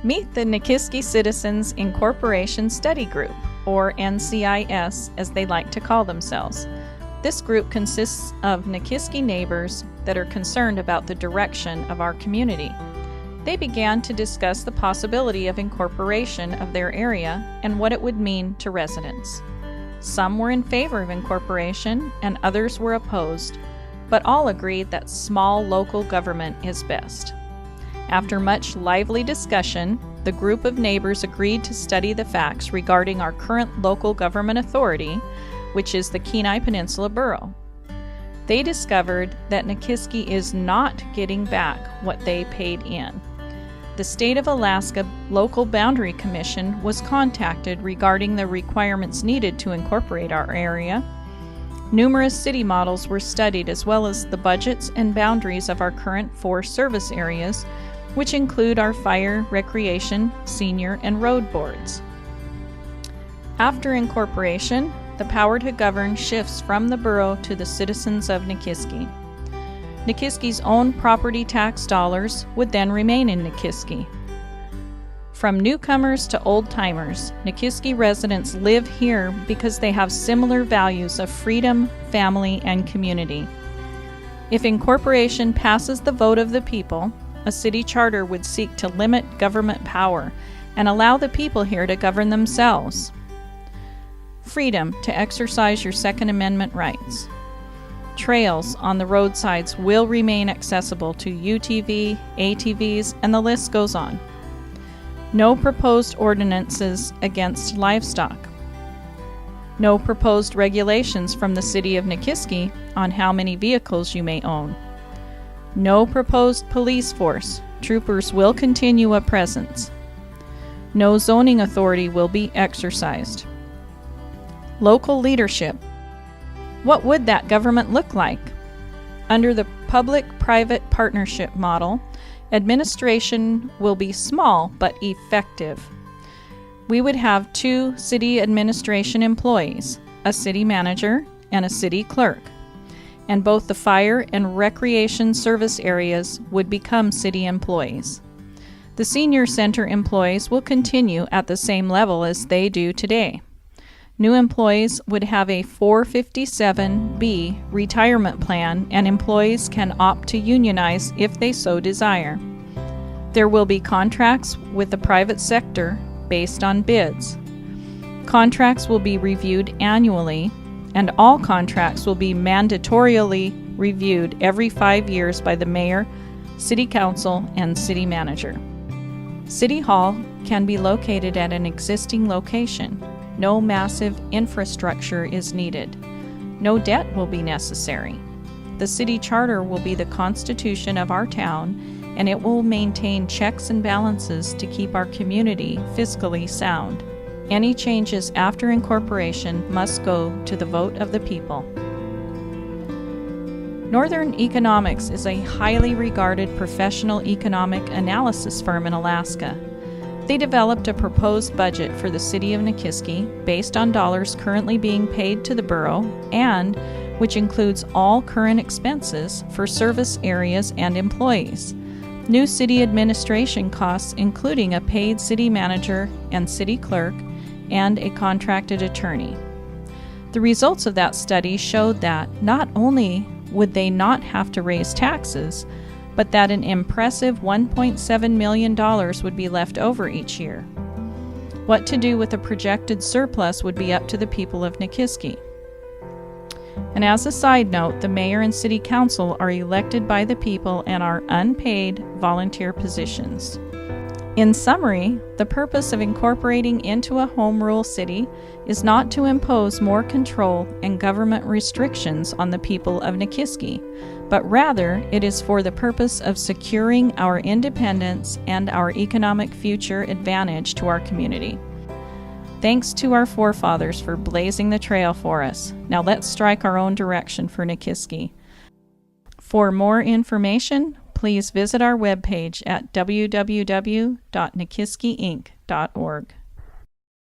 Meet the Nikiski Citizens Incorporation Study Group, or NCIS as they like to call themselves. This group consists of Nikiski neighbors that are concerned about the direction of our community. They began to discuss the possibility of incorporation of their area and what it would mean to residents. Some were in favor of incorporation and others were opposed, but all agreed that small local government is best. After much lively discussion, the group of neighbors agreed to study the facts regarding our current local government authority, which is the Kenai Peninsula Borough. They discovered that Nikiski is not getting back what they paid in. The State of Alaska Local Boundary Commission was contacted regarding the requirements needed to incorporate our area. Numerous city models were studied, as well as the budgets and boundaries of our current 4 service areas, which include our fire, recreation, senior, and road boards. After incorporation, the power to govern shifts from the borough to the citizens of Nikiski. Nikiski's own property tax dollars would then remain in Nikiski. From newcomers to old-timers, Nikiski residents live here because they have similar values of freedom, family, and community. If incorporation passes the vote of the people, a city charter would seek to limit government power and allow the people here to govern themselves. Freedom to exercise your Second Amendment rights. Trails on the roadsides will remain accessible to UTV, ATVs, and the list goes on. No proposed ordinances against livestock. No proposed regulations from the City of Nikiski on how many vehicles you may own. No proposed police force. Troopers will continue a presence. No zoning authority will be exercised. Local leadership. What would that government look like? Under the public-private partnership model, administration will be small but effective. We would have 2 city administration employees, a city manager and a city clerk, and both the fire and recreation service areas would become city employees. The senior center employees will continue at the same level as they do today. New employees would have a 457B retirement plan, and employees can opt to unionize if they so desire. There will be contracts with the private sector based on bids. Contracts will be reviewed annually, and all contracts will be mandatorily reviewed every 5 years by the mayor, city council, and city manager. City Hall can be located at an existing location. No massive infrastructure is needed. No debt will be necessary. The city charter will be the constitution of our town, and it will maintain checks and balances to keep our community fiscally sound. Any changes after incorporation must go to the vote of the people. Northern Economics is a highly regarded professional economic analysis firm in Alaska. They developed a proposed budget for the city of Nikiski based on dollars currently being paid to the borough and which includes all current expenses for service areas and employees. New city administration costs including a paid city manager and city clerk and a contracted attorney. The results of that study showed that not only would they not have to raise taxes, but that an impressive $1.7 million would be left over each year. What to do with a projected surplus would be up to the people of Nikiski. And as a side note, the mayor and city council are elected by the people and are unpaid volunteer positions. In summary, the purpose of incorporating into a home rule city is not to impose more control and government restrictions on the people of Nikiski, but rather it is for the purpose of securing our independence and our economic future advantage to our community. Thanks to our forefathers for blazing the trail for us. Now let's strike our own direction for Nikiski. For more information, please visit our webpage at www.nikiskiinc.org.